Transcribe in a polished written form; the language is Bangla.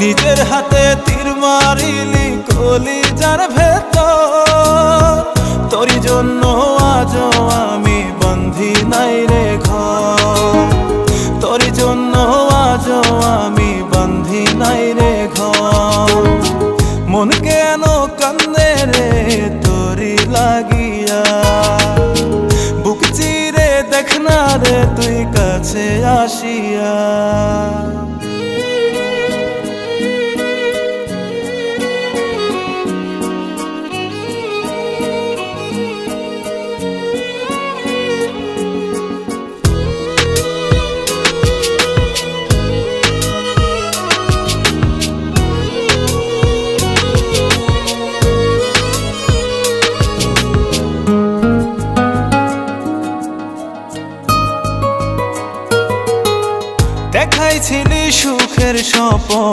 নিজের হাতে তীর মারিলি কলিজার ভেতর, তোরই জন্য আজও আমি বন্ধি নাই রে ঘর, তোরই জন্য আজও আমি বন্ধি নাই রে ঘর। মন কেন কান্দে রে তোরি লাগিয়া, বুক চিরে দেখ না রে তুই কাছে আসিয়া। দেখাইছিলি সুখের স্বপ্ন